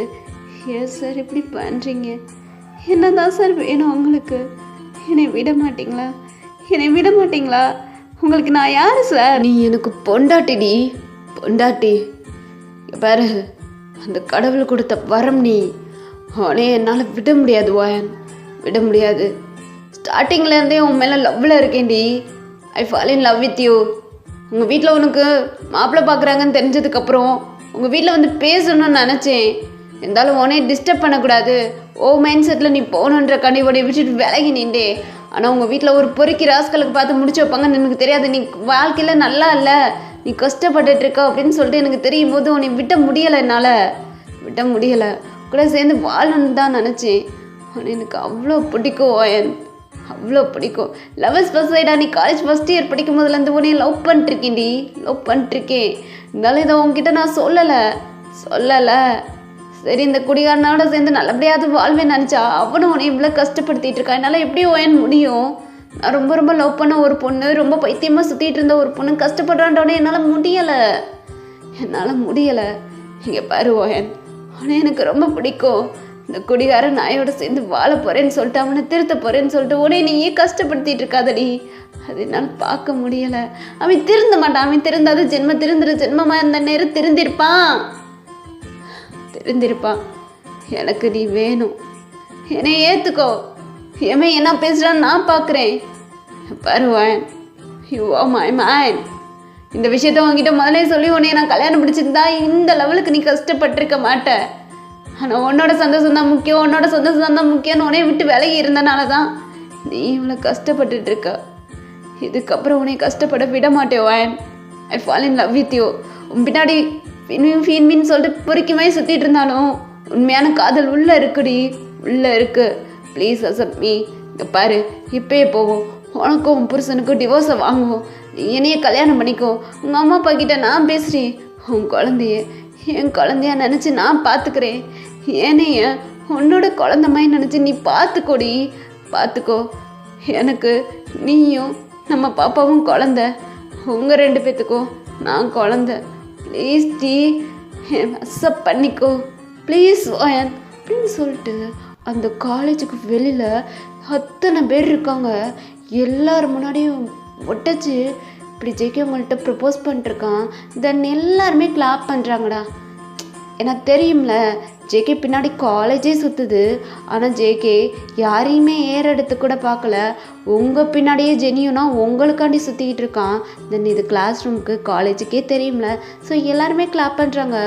ஏன் சார் இப்படி பண்ணுறீங்க? என்ன தான் சார் வேணும் உங்களுக்கு? என்னை விட மாட்டிங்களா? என்னை விட மாட்டிங்களா? உங்களுக்கு நான் யார் சார்? நீ எனக்கு பொண்டாட்டிடி, பொண்டாட்டி. பாரு, அந்த கடவுள் கொடுத்த வரம் நீ. அவனே என்னால் விட முடியாது ஓயன், விட முடியாது. ஸ்டார்டிங்லேருந்தே உன் மேலே லவ்வில் இருக்கேன்டி. I fall in love with you. உங்கள் வீட்டில் உனக்கு மாப்பிள்ளை பார்க்குறாங்கன்னு தெரிஞ்சதுக்கப்புறம் உங்கள் வீட்டில் வந்து பேசணும்னு நினச்சேன். இருந்தாலும் உடனே டிஸ்டர்ப் பண்ணக்கூடாது, மைண்ட் செட்டில் நீ போகணுன்ற கண்டிப்போடைய விட்டுட்டு விலகி நின்றே. ஆனால் உங்கள் வீட்டில் ஒரு பொறுக்கி ராஸ்களுக்கு பார்த்து முடிச்சு வைப்பாங்கன்னு எனக்கு தெரியாது. நீ வாழ்க்கையில் நல்லா இல்லை, நீ கஷ்டப்பட்டுட்டு இருக்க அப்படின்னு சொல்லிட்டு எனக்கு தெரியும் போது உன்னை விட முடியலை, என்னால் விட முடியலை. கூட சேர்ந்து வாழணுன்னு தான் நினச்சேன். ஆனால் எனக்கு அவ்வளோ பிடிக்கும் ஓயன், அவ்வளோ பிடிக்கும். 11th ஃபர்ஸ்ட் சைடா, நீ காலேஜ் ஃபஸ்ட் இயர் படிக்கும் போதுலேருந்து உடனே லவ் பண்ணிட்டுருக்கேன்டி, லவ் பண்ணிட்டுருக்கேன். இருந்தாலும் இதை உங்ககிட்ட நான் சொல்லலை. சரி, இந்த குடிகாரனோட சேர்ந்து நல்லபடியாவது வாழ்வேன்னு நினச்சா அவனும் உன்னை இவ்வளோ கஷ்டப்படுத்திட்டு இருக்கா. என்னால் எப்படி ஓயன் முடியும்? நான் ரொம்ப ரொம்ப லவ் பண்ண ஒரு பொண்ணு, ரொம்ப பைத்தியமாக சுற்றிட்டு இருந்த ஒரு பொண்ணு கஷ்டப்படுறான்றோடனே என்னால் முடியலை. இங்கே பாரு ஓயன், அவனை எனக்கு ரொம்ப பிடிக்கும். இந்த குடிகாரன் நாயோட சேர்ந்து வாழ போகிறேன்னு சொல்லிட்டு அவனை திருத்த போகிறேன்னு சொல்லிட்டு உடனே நீயே கஷ்டப்படுத்திட்டு இருக்காதடி. அது என்னால் பார்க்க முடியலை. அவன் திருந்த மாட்டான். அவன் திருந்தாத ஜென்மமாக இருந்த நேரம் திருந்திருப்பான். எனக்கு நீ வேணும், என்னை ஏற்றுக்கோ. எவன் என்ன பேசுகிறான்னு நான் பார்க்குறேன். பாருவான், யூ ஆர் மை மேன். இந்த விஷயத்த உங்ககிட்ட முதலே சொல்லி உன்னை நான் கல்யாணம் பிடிச்சிருந்தா இந்த லெவலுக்கு நீ கஷ்டப்பட்டிருக்க மாட்டேன். ஆனால் உன்னோட சந்தோஷம் தான் முக்கியம்னு உன்னை விட்டு விலகி இருந்தனால தான் நீ இவ்வளோ கஷ்டப்பட்டுட்டு இருக்க. இதுக்கப்புறம் உன்னை கஷ்டப்பட விட மாட்டேன் வாயன். I fall in love with you. உன் பின்னாடி ஃபீன்மின்னு சொல்லிட்டு பொறுக்கிமாய் சுற்றிட்டு இருந்தாலும் உண்மையான காதல் உள்ளே இருக்கு. Please accept me. இங்கே பாரு, இப்பயே போவோம், உனக்கும் உன் புருஷனுக்கும் டிவோர்ஸை வாங்குவோம். என்னையே கல்யாணம் பண்ணிக்கோ. உங்கள் அம்மா அப்பா கிட்ட நான் பேசுகிறேன். உன் என் குழந்தையா நினச்சி நான் பார்த்துக்கிறேன். ஏனைய உன்னோட குழந்த மாதிரி நினச்சி நீ பார்த்துக்கோ. எனக்கு நீயும் நம்ம பாப்பாவும் குழந்த, உங்கள் 2 பேத்துக்கும் நான் குழந்த. ப்ளீஸ் டி, அக்செப்ட் பண்ணிக்கோ ப்ளீஸ் ஓயன் அப்படின்னு சொல்லிட்டு அந்த காலேஜுக்கு வெளியில் அத்தனை பேர் இருக்காங்க. எல்லாரும் முன்னாடியும் ஒட்டச்சு இப்படி ஜேகே உங்கள்கிட்ட ப்ரப்போஸ் பண்ணிட்டுருக்கான். தென் எல்லாருமே கிளாப் பண்ணுறாங்கடா. எனக்கு தெரியும்ல, ஜேகே பின்னாடி காலேஜே சுற்றுது. ஆனால் ஜேகே யாரையுமே ஏறெடுத்து கூட பார்க்கல. உங்கள் பின்னாடியே ஜெனியூனா உங்களுக்காண்டி சுற்றிக்கிட்டு இருக்கான். தென் இது கிளாஸ் ரூமுக்கு காலேஜுக்கே தெரியும்ல. ஸோ எல்லாருமே கிளாப் பண்ணுறாங்க.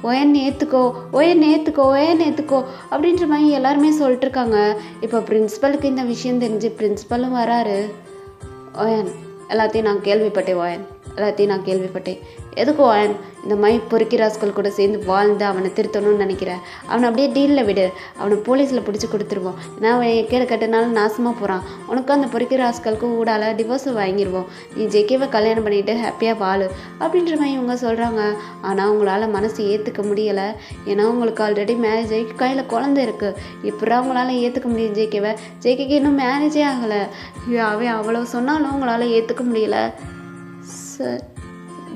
ஓயன் ஏற்றுக்கோ அப்படின்ற மாதிரி எல்லாருமே சொல்லிட்டுருக்காங்க. இப்போ பிரின்ஸிபலுக்கு இந்த விஷயம் தெரிஞ்சு பிரின்ஸிபலும் வராரு. ஓயன், எல்லாத்தையும் நான் கேள்விப்பட்டேன். எதுக்கு ஓயன் இந்த மாதிரி பொறுக்கி ராஸ்கள் கூட சேர்ந்து வாழ்ந்து அவனை திருத்தணும்னு நினைக்கிறேன்? அவனை அப்படியே டீலில் விடு, அவனை போலீஸில் பிடிச்சி கொடுத்துருவோம். நான் அவன் கேடு கட்டினாலும் நாசமாக போகிறான். உனக்கும் அந்த பொறுக்கி ராஸ்களுக்கும் ஊடால டிவோர்ஸை வாங்கிடுவோம். நீ ஜேகேவை கல்யாணம் பண்ணிவிட்டு ஹாப்பியாக வாழு அப்படின்ற மாதிரி இவங்க சொல்கிறாங்க. ஆனால் உங்களால் மனசு ஏற்றுக்க முடியலை. ஏன்னா உங்களுக்கு ஆல்ரெடி மேரேஜ் ஆகி கையில் குழந்தை இருக்குது. இப்போ அவங்களால ஏற்றுக்க முடியும் ஜேகேக்கு இன்னும் மேரேஜே ஆகலை. அவன் அவ்வளோ சொன்னாலும் உங்களால் ஏற்றுக்க முடியலை. சார்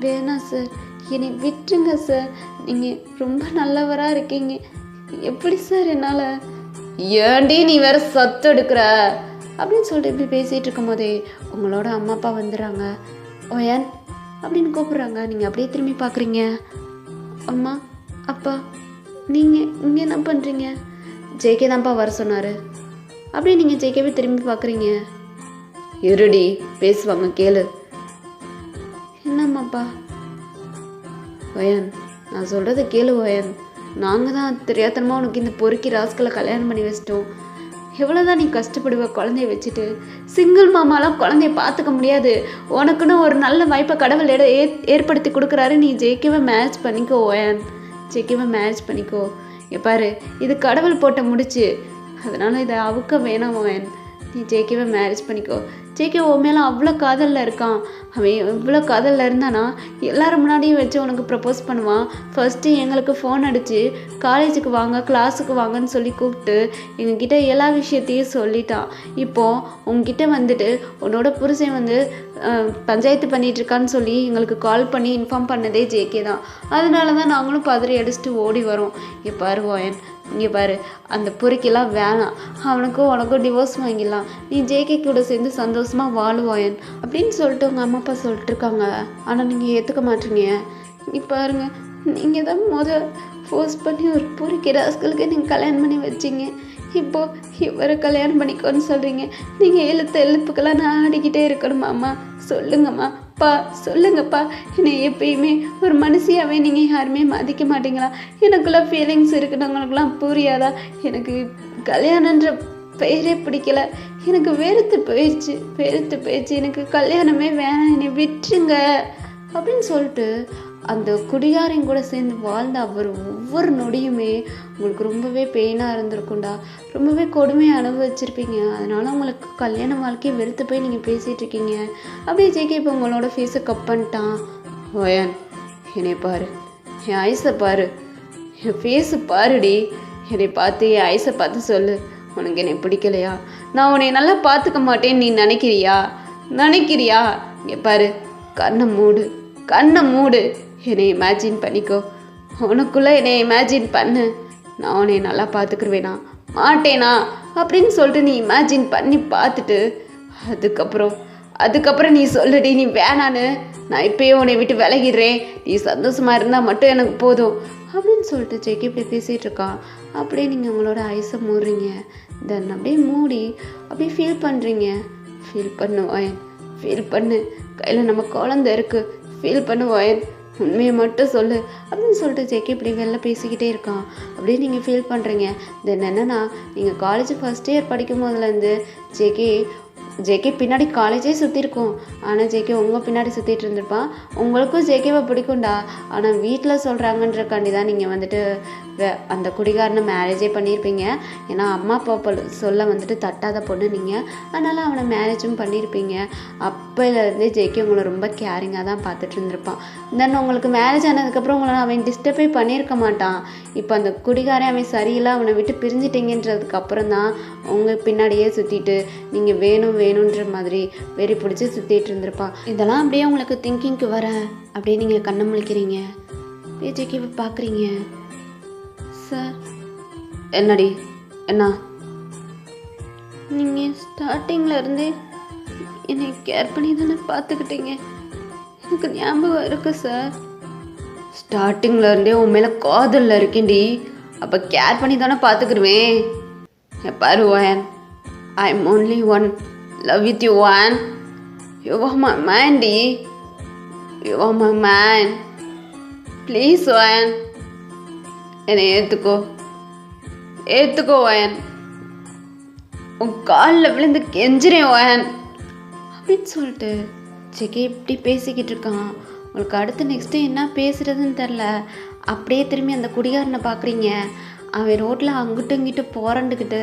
வேணாம் சார், என்னை விட்டுருங்க சார். நீங்கள் ரொம்ப நல்லவராக இருக்கீங்க. எப்படி சார் என்னால்? ஏண்டி நீ வேற சத்து எடுக்கிற அப்படின்னு சொல்லிட்டு இப்படி பேசிகிட்டு இருக்கும் போதே உங்களோட அம்மா அப்பா வந்துடுறாங்க. ஓயன் அப்படின்னு கூப்பிட்றாங்க. நீங்கள் அப்படியே திரும்பி பார்க்குறீங்க. அம்மா அப்பா, நீங்கள் இங்கே என்ன பண்ணுறீங்க? ஜேகே தான்ப்பா வர சொன்னார். அப்படியே நீங்கள் ஜேகேவே திரும்பி பார்க்குறீங்க. இருடி, பேசுவாங்க கேளு. என்னம்மாப்பா? ஓயன், நான் சொல்கிறத கேளு ஓயன். நாங்கள் தான் தெரியாதனமாக உனக்கு இந்த பொறுக்கி ராஸ்களை கல்யாணம் பண்ணி வச்சிட்டோம். எவ்வளோதான் நீ கஷ்டப்படுவ குழந்தைய வச்சுட்டு? சிங்கிள் மாமாலாம் குழந்தைய பார்த்துக்க முடியாது. உனக்குன்னு ஒரு நல்ல வாய்ப்பை கடவுள் ஏற்படுத்தி கொடுக்குறாரு. நீ ஜேகேவை மேரேஜ் பண்ணிக்கோ ஓயன், ஜேகேவை மேரேஜ் பண்ணிக்கோ. பாரு, இது கடவுள் போட்ட முடிச்சு, அதனால் இதை அவுக்க வேணாம் மோயன். நீ ஜேகேவை மேரேஜ் பண்ணிக்கோ. ஜேகே உன் மேலே அவ்வளோ காதலில் இருக்கான். அவன் இவ்வளோ காதலில் இருந்தானா எல்லாரும் முன்னாடியும் வச்சு உனக்கு ப்ரப்போஸ் பண்ணுவான். ஃபர்ஸ்ட்டு எங்களுக்கு ஃபோன் அடித்து காலேஜுக்கு வாங்க, கிளாஸுக்கு வாங்கன்னு சொல்லி கூப்பிட்டு எங்ககிட்ட எல்லா விஷயத்தையும் சொல்லிட்டான். இப்போது உங்ககிட்ட வந்துட்டு உன்னோட புருஷன் வந்து பஞ்சாயத்து பண்ணிகிட்ருக்கான்னு சொல்லி எங்களுக்கு கால் பண்ணி இன்ஃபார்ம் பண்ணதே ஜேகே தான். அதனால தான் நாங்களும் பதறி அடிச்சுட்டு ஓடி வரோம். பாரு மோயன், இங்கே பாரு, அந்த பொறுக்கெல்லாம் வேணாம். அவனுக்கும் உனக்கும் டிவோர்ஸ் வாங்கிடலாம். நீ ஜேகே கூட சேர்ந்து சந்தோஷமாக வாழுவாயன் அப்படின்னு சொல்லிட்டு உங்கள் அம்மா அப்பா சொல்லிட்டு இருக்காங்க. ஆனால் நீங்கள் ஏற்றுக்க மாட்டீங்க. நீ பாருங்க, நீங்கள் தான் ஃபோர்ஸ் பண்ணி ஒரு பொறுக்கி ராஸ்களுக்கு நீங்கள் கல்யாணம் பண்ணி வச்சிங்க. இப்போது இவரை கல்யாணம் பண்ணிக்கோன்னு சொல்கிறீங்க. நீங்கள் எழுப்புக்கெல்லாம் நான் ஆடிக்கிட்டே இருக்கணுமாம்மா? சொல்லுங்கம்மா பா, சொல்லுங்கப்பா. என்னை எப்பயுமே ஒரு மனுஷியாகவே நீங்கள் யாருமே மதிக்க மாட்டீங்களா? எனக்குள்ள ஃபீலிங்ஸ் இருக்குன்னு புரியாதா? எனக்கு கல்யாணன்ற பெயரே பிடிக்கல. எனக்கு வெறுத்து போயிடுச்சு. எனக்கு கல்யாணமே வேணாம், என்னை விட்டுருங்க அப்படின்னு சொல்லிட்டு அந்த குடிகாரையும் கூட சேர்ந்து வாழ்ந்த அவர் ஒவ்வொரு நொடியுமே உங்களுக்கு ரொம்பவே பெயினாக இருந்திருக்கும்டா. ரொம்பவே கொடுமையாக அனுபவிச்சிருப்பீங்க. அதனால உங்களுக்கு கல்யாண வாழ்க்கையை வெறுத்து போய் நீங்கள் பேசிகிட்டு இருக்கீங்க. அப்படியே ஜேகே இப்போ உங்களோட ஃபேஸை கப் பண்ணிட்டான். ஓயன், என்னை பாரு, என் ஐஸை பாரு, என் ஃபேஸு பாருடி. என்னை பார்த்து என் ஐஸை பார்த்து சொல்லு, உனக்கு என்னை பிடிக்கலையா? நான் உன்னை நல்லா பார்த்துக்க மாட்டேன்னு நீ நினைக்கிறியா? இங்கே பாரு, கண்ணை மூடு, என்னை இமேஜின் பண்ணிக்கோ. உனக்குள்ளே என்னை இமேஜின் பண்ணு. நான் உன்னை நல்லா பார்த்துக்குருவேனா மாட்டேனா அப்படின்னு சொல்லிட்டு நீ இமேஜின் பண்ணி பார்த்துட்டு அதுக்கப்புறம் நீ சொல்லுடி, நீ வேணான்னு. நான் இப்போயே உன்னை விட்டு விலகிடுறேன். நீ சந்தோஷமாக இருந்தால் மட்டும் எனக்கு போதும் அப்படின்னு சொல்லிட்டு ஜேகே இப்படி பேசிகிட்டு இருக்கான். அப்படியே நீங்கள் உங்களோட ஐஸை மூடுறீங்க. தென் அப்படியே மூடி அப்படியே ஃபீல் பண்ணுறீங்க. ஃபீல் பண்ணு ஓயன், ஃபீல் பண்ணு. கையில் நம்ம குழந்தை இருக்குது. ஃபீல் பண்ணு ஓயன், உண்மையை மட்டும் சொல்லு அப்படின்னு சொல்லிட்டு ஜேகே இப்படி வெளில பேசிக்கிட்டே இருக்கான். அப்படியே நீங்கள் ஃபீல் பண்ணுறீங்க. தென் என்னென்னா, நீங்கள் காலேஜ் ஃபஸ்ட் இயர் படிக்கும் போதுலேருந்து ஜேகே பின்னாடி காலேஜே சுற்றிருக்கோம். ஆனால் ஜேகே உங்கள் பின்னாடி சுற்றிட்டு இருந்திருப்பான். உங்களுக்கும் ஜேகேவை பிடிக்கும்டா. ஆனால் வீட்டில் சொல்கிறாங்கன்றக்காண்டி தான் நீங்கள் வந்துட்டு அந்த குடிகாரனை மேரேஜே பண்ணியிருப்பீங்க. ஏன்னா அம்மா அப்பா சொல்ல வந்துட்டு தட்டாத பொண்ணு நீங்கள். அதனால் அவனை மேரேஜும் பண்ணியிருப்பீங்க. அப்போலேருந்தே ஜேகே உங்களை ரொம்ப கேரிங்காக தான் பார்த்துட்டு இருந்திருப்பான். தென் உங்களுக்கு மேரேஜ் ஆனதுக்கப்புறம் உங்களை அவன் டிஸ்டர்பே பண்ணியிருக்க மாட்டான். இப்போ அந்த குடிகாரன் அவன் சரியில்லை, அவனை விட்டு பிரிஞ்சிட்டிங்கன்றதுக்கப்புறம் தான் உங்கள் பின்னாடியே சுற்றிட்டு நீங்கள் வேணுன்ற மாதிரி வெறி பிடிச்சி சுற்றிட்டு இருந்திருப்பான். இதெல்லாம் அப்படியே உங்களுக்கு திங்கிங்க்கு வர அப்படியே நீங்கள் கண்ணை முழிக்கிறீங்க. ஜேகே பார்க்குறீங்க. சார், என்னடி என்ன? நீங்கள் ஸ்டார்டிங்கில் இருந்தே என்னை கேர் பண்ணி தானே பார்த்துக்கிட்டீங்க. எனக்கு ஞாபகம் இருக்குது சார். ஸ்டார்டிங்கில் இருந்தே உன் மேலே காதலில் இருக்கேன்டி. அப்போ கேர் பண்ணி தானே பார்த்துக்கிடுவேன். பாரு ஓயன், I am only one love with you one. You are my man டி. You are my man. Please ஓயன், என்னை ஏற்றுக்கோ ஓயன். உன் காலில் விழுந்து கெஞ்சிறேன் ஓயன் அப்படின்னு சொல்லிட்டு ஜேகே இப்படி பேசிக்கிட்டு இருக்கான். உங்களுக்கு அடுத்து நெக்ஸ்ட்டு என்ன பேசுகிறதுன்னு தெரில. அப்படியே திரும்பி அந்த குடிகாரனை பார்க்குறீங்க. அவன் ரோட்டில் அங்கிட்டும் இங்கிட்டும் போராண்டுக்கிட்டு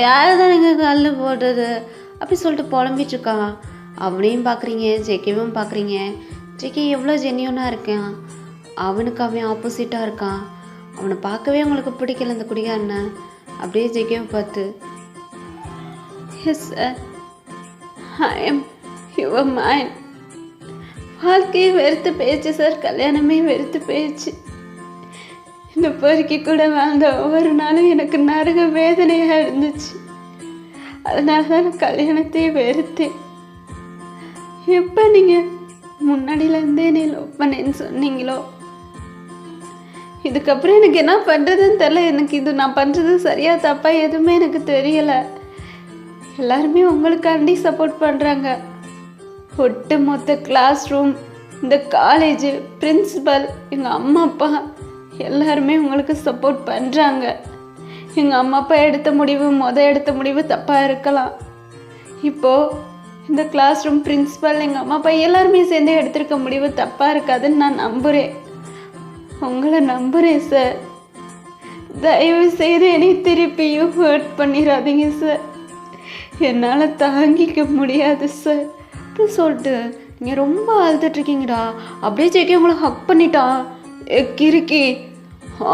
யார் தான் எங்கள் காலில் போடுறது அப்படி சொல்லிட்டு புலம்பிகிட்ருக்கான். அவனையும் பார்க்குறீங்க, ஜேகேவும் பார்க்குறீங்க. ஜேகே எவ்வளோ ஜென்யூனாக இருக்கான். அவனுக்கு அவன் ஆப்போசிட்டாக இருக்கான். அவனை பார்க்கவே உங்களுக்கு பிடிக்கல அந்த குடிகாரனை. அப்படியே ஜேகேவை பார்த்து, yes sir, I am your man. வாழ்க்கையை வெறுத்து போயிடுச்சு சார். கல்யாணமே வெறுத்து போயிடுச்சு. இந்த பொறுக்கி கூட வாழ்ந்த ஒவ்வொரு நாளும் எனக்கு நரக வேதனையாக இருந்துச்சு. அதனால தான் நான் கல்யாணத்தையே வெறுத்தேன். எப்போ நீங்கள் முன்னாடியிலேருந்தே என்னை லவ் பண்ணேன்னு சொன்னீங்களோ, இதுக்கப்புறம் எனக்கு என்ன பண்ணுறதுன்னு தெரில. எனக்கு இது நான் பண்ணுறது சரியா தப்பா எதுவுமே எனக்கு தெரியலை. எல்லாருமே உங்களுக்காண்டி சப்போர்ட் பண்ணுறாங்க. ஒட்டு மொத்த கிளாஸ் ரூம், இந்த காலேஜு, பிரின்சிபல், எங்கள் அம்மா அப்பா எல்லாருமே உங்களுக்கு சப்போர்ட் பண்ணுறாங்க. எங்கள் அம்மா அப்பா எடுத்த முடிவு தப்பாக இருக்கலாம். இப்போது இந்த கிளாஸ் ரூம், பிரின்சிபல், எங்கள் அம்மா அப்பா எல்லாருமே சேர்ந்து எடுத்திருக்க முடிவு தப்பாக இருக்காதுன்னு நான் நம்புகிறேன். உங்களை நம்புகிறேன் சார். தயவு செய்து என்னை திருப்பியும் ஹர்ட் பண்ணிடாதீங்க சார், என்னால் தாங்கிக்க முடியாது சார் அப்படின்னு சொல்லிட்டு நீங்கள் ரொம்ப அழுதுட்ருக்கீங்கடா. அப்படியே ஜெகி உங்களை ஹக் பண்ணிட்டா. கிறுக்கி,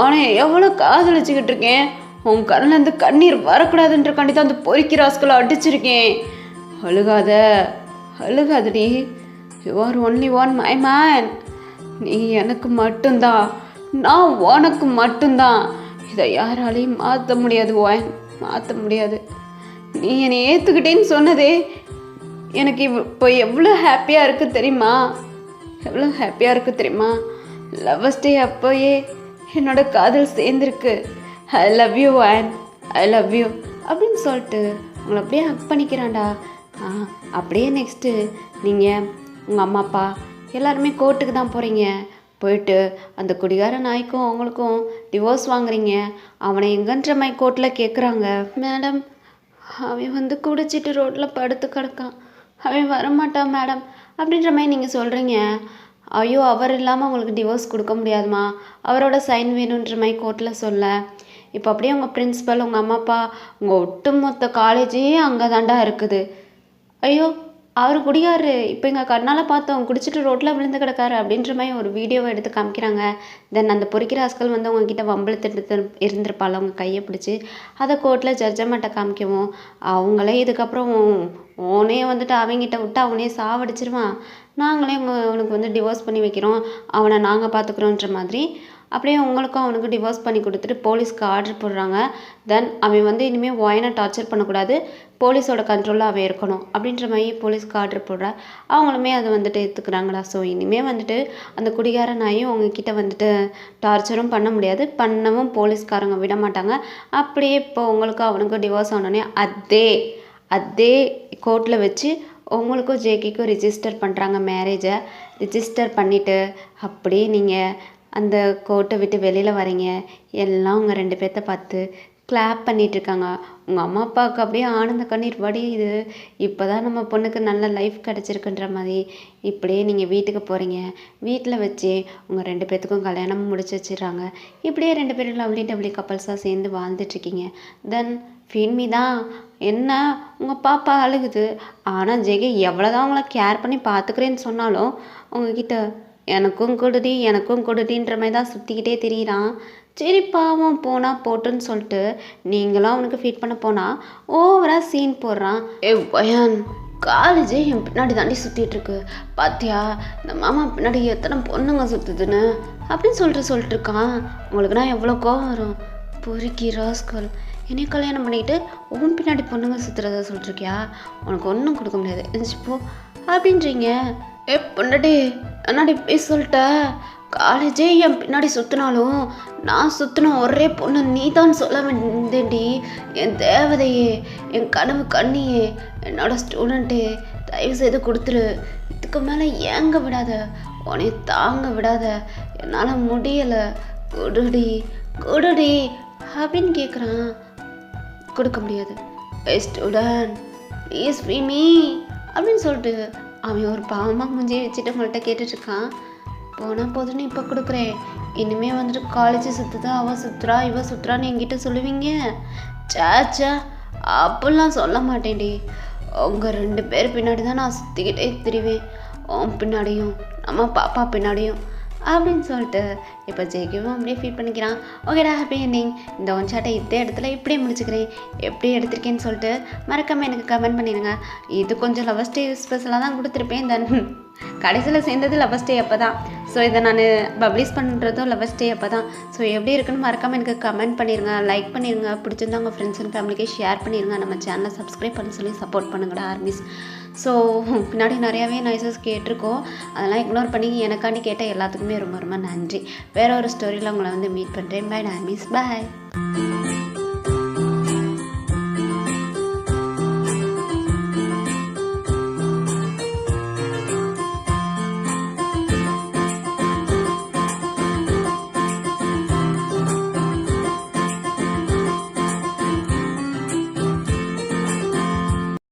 ஆனால் எவ்வளோ காதலிச்சுக்கிட்டு இருக்கேன், உன் கண்ணில் அந்த கண்ணீர் வரக்கூடாதுன்றக்காண்டி தான் அந்த பொறிக்கிற ராஸ்களை அடிச்சிருக்கேன். அழுகாத அழுகாதடி, you are only one my man. நீ எனக்கு மட்டும்தான், நான் உனக்கு மட்டும்தான். இதை யாராலையும் மாற்ற முடியாது, மாற்ற முடியாது. நீ என்னை ஏற்றுக்கிட்டேன்னு சொன்னதே எனக்கு இப்போ எவ்வளோ ஹாப்பியாக இருக்குது தெரியுமா, எவ்வளோ ஹாப்பியாக இருக்குது தெரியுமா. லவ்வர்ஸ் டே அப்போயே என்னோட காதல் சேர்ந்துருக்கு. I love you and I love you அப்படின்னு சொல்லிட்டு உங்களை அப்படியே ஹக் பண்ணிக்கிறான்டா. அப்படியே நெக்ஸ்ட்டு நீங்கள் உங்கள் அம்மா அப்பா எல்லாருமே கோர்ட்டுக்கு தான் போகிறீங்க. போயிட்டு அந்த குடிகார நாய்க்கும் அவங்களுக்கும் டிவோர்ஸ் வாங்குறீங்க. அவனை எங்கன்ற மாதிரி கோர்ட்டில் கேட்குறாங்க. மேடம், அவன் வந்து குடிச்சிட்டு ரோட்டில் படுத்து கிடக்கான், அவன் வரமாட்டான் மேடம் அப்படின்ற மாதிரி நீங்கள் சொல்கிறீங்க. ஐயோ, அவர் இல்லாமல் உங்களுக்கு டிவோர்ஸ் கொடுக்க முடியாதுமா, அவரோட சைன் வேணுன்ற மாதிரி கோர்ட்டில் சொல்ல. இப்போ அப்படியே உங்கள் பிரின்ஸிபல், உங்கள் அம்மா அப்பா, உங்கள் ஒட்டுமொத்த காலேஜே அங்கே தாண்டா இருக்குது. ஐயோ, அவர் குடியாரு, இப்போ எங்கள் கண்ணால் பார்த்தோம், குடிச்சிட்டு ரோட்டில் விழுந்து கிடக்காரு அப்படின்ற மாதிரி ஒரு வீடியோவை எடுத்து காமிக்கிறாங்க. தென் அந்த பொறிக்கிற ஆஸ்கள் வந்து உங்ககிட்ட வம்பிழுத்துட்டு இருந்திருப்பாள், அவங்க கையை பிடிச்சி அதை கோர்ட்டில் ஜட்ஜமெண்ட்டை காமிக்கவும் அவங்களே இதுக்கப்புறம் ஓனே வந்துட்டு அவங்ககிட்ட விட்டு அவனே சாவடிச்சிருவான், நாங்களே அவனுக்கு வந்து டிவோர்ஸ் பண்ணி வைக்கிறோம், அவனை நாங்கள் பார்த்துக்குறோன்ற மாதிரி அப்படியே உங்களுக்கும் அவனுக்கு டிவோர்ஸ் பண்ணி கொடுத்துட்டு போலீஸ்க்கு ஆர்டர் போடுறாங்க. தென் அவன் வந்து இனிமேல் ஒயனை டார்ச்சர் பண்ணக்கூடாது, போலீஸோட கண்ட்ரோலில் அவன் இருக்கணும் அப்படின்ற மாதிரி போலீஸ்க்கு ஆர்டர் போடுறா. அவங்களுமே அதை வந்துட்டு எடுத்துக்கிறாங்களா. ஸோ இனிமேல் வந்துட்டு அந்த குடிகார நாயும் உங்ககிட்ட வந்துட்டு டார்ச்சரும் பண்ண முடியாது, பண்ணவும் போலீஸ்காரங்க விட மாட்டாங்க. அப்படியே இப்போ உங்களுக்கு அவனுக்கும் டிவோர்ஸ் ஆனோடனே அதே கோர்ட்டில் வச்சு உங்களுக்கும் ஜேகிக்கும் ரிஜிஸ்டர் பண்ணுறாங்க மேரேஜை. ரிஜிஸ்டர் பண்ணிவிட்டு அப்படியே நீங்கள் அந்த கோர்ட்டை விட்டு வெளியில் வரீங்க. எல்லாம் உங்கள் 2 பேர்த்த பார்த்து கிளாப் பண்ணிகிட்ருக்காங்க. உங்கள் அம்மா அப்பாவுக்கு அப்படியே ஆனந்த கண்ணீர் வடியுது. இப்போ தான் நம்ம பொண்ணுக்கு நல்ல லைஃப் கிடச்சிருக்குன்ற மாதிரி இப்படியே நீங்கள் வீட்டுக்கு போகிறீங்க. வீட்டில் வச்சு உங்கள் 2 பேர்த்துக்கும் கல்யாணமும் முடிச்சு வச்சிடுறாங்க. இப்படியே 2 பேரும் லவ்லி டவ்லி கப்பல்ஸாக சேர்ந்து வாழ்ந்துட்டுருக்கீங்க. தென் ஃபீல்மி தான் என்ன, உங்கள் பாப்பா அழுகுது. ஆனால் ஜெகி எவ்வளோதான் அவங்கள கேர் பண்ணி பார்த்துக்கிறேன்னு சொன்னாலும் உங்ககிட்ட எனக்கும் கொடுடின்ற மாதிரி தான் சுற்றிக்கிட்டே திரியிறான். சரி பாவம், போனால் போட்டுன்னு சொல்லிட்டு நீங்களும் அவனுக்கு ஃபீட் பண்ண போனால் ஓவராக சீன் போடுறான். பயான், காலேஜே என் பின்னாடி தாண்டி சுற்றிட்டுருக்கு, பாத்தியா இந்த மாமா பின்னாடி எத்தனை பொண்ணுங்க சுற்றுதுன்னு அப்படின்னு சொல்லிட்டு இருக்கான். உங்களுக்குனா எவ்வளோ கோவம் வரும். பொறுக்கி ராஸ்கல், என்னைய கல்யாணம் பண்ணிக்கிட்டு உன் பின்னாடி பொண்ணுங்க சுற்றுறத சொல்லிட்டுருக்கியா, உனக்கு ஒன்றும் கொடுக்க முடியாது, எந்திரிச்சுப்போ அப்படின்றீங்க. பொண்டாட்டி என்னாடி இப்படி சொல்லிட்ட, காலேஜே என் பின்னாடி சுற்றினாலும் நான் சுற்றின ஒரே பொண்ணு நீ தான் சொல்ல வேண்டேண்டி. என் தேவதையே, என் கனவு கண்ணியே, என்னோட ஸ்டூடெண்ட்டே, தயவு செய்து கொடுத்துரு. இதுக்கு மேலே ஏங்க விடாத, உன்னை தாங்க விடாத, என்னால் முடியலை, கொடுடி அப்படின்னு கேட்குறான். கொடுக்க முடியாது. ஸ்டூடெண்ட் ப்ளீஸ் ஃப்ரீ மீ அப்படின்னு சொல்லிட்டு அவன் ஒரு பாவமாக முஞ்சி வச்சுட்டு உங்கள்கிட்ட கேட்டுட்ருக்கான். போனால் போதுன்னு இப்போ கொடுக்குறேன், இனிமேல் வந்துட்டு காலேஜ் சுற்றுதா, அவள் சுற்றுறா இவள் சுற்றுறான்னு என்கிட்ட சொல்லுவீங்க. சேச்சா, அப்படிலாம் சொல்ல மாட்டேன்டி. உங்கள் 2 பேர் பின்னாடி தான் நான் சுற்றிக்கிட்டே திரிவேன், உன் பின்னாடியும் நம்ம பாப்பா பின்னாடியும் அப்படின்னு சொல்லிட்டு இப்போ ஜெயிக்கவும் அப்படியே ஃபீல் பண்ணிக்கிறான். ஓகேடா, ஹாப்பி எண்டிங். இந்த ஒன் ஷாட்டை இதே இடத்துல இப்படியே முடிச்சுக்கிறேன். எப்படி எடுத்திருக்கேன்னு சொல்லிட்டு மறக்காமல் எனக்கு கமெண்ட் பண்ணிடுங்க. இது கொஞ்சம் லவ்வர்ஸ் டே ஸ்பெஷலாக தான் கொடுத்துருப்பேன். தென் கடைசியில் சேர்ந்தது லவ்வர்ஸ் டே அப்போ தான். ஸோ இதை நான் பப்ளிஷ் பண்ணுறதும் லவ்வர்ஸ் டே அப்போ தான். ஸோ எப்படி இருக்குன்னு மறக்காமல் எனக்கு கமெண்ட் பண்ணிடுங்க, லைக் பண்ணிடுங்க, பிடிச்சிருந்தா உங்கள் ஃப்ரெண்ட்ஸ் அண்ட் ஃபேமிலிக்கே ஷேர் பண்ணிடுங்க. நம்ம சேனலை சப்ஸ்கிரைப் பண்ண சொல்லி சப்போர்ட் பண்ணுங்கடா ஆர்மிஸ். ஸோ பின்னாடி நிறையாவே நாய்ஸஸ் கேட்டிருக்கோம், அதெல்லாம் இக்னோர் பண்ணி எனக்காண்டி கேட்ட எல்லாத்துக்குமே ரொம்ப ரொம்ப நன்றி. வேறு ஒரு ஸ்டோரியில் உங்களை வந்து மீட் பண்ணுறேன். பை ஆர்மிஸ், பாய்.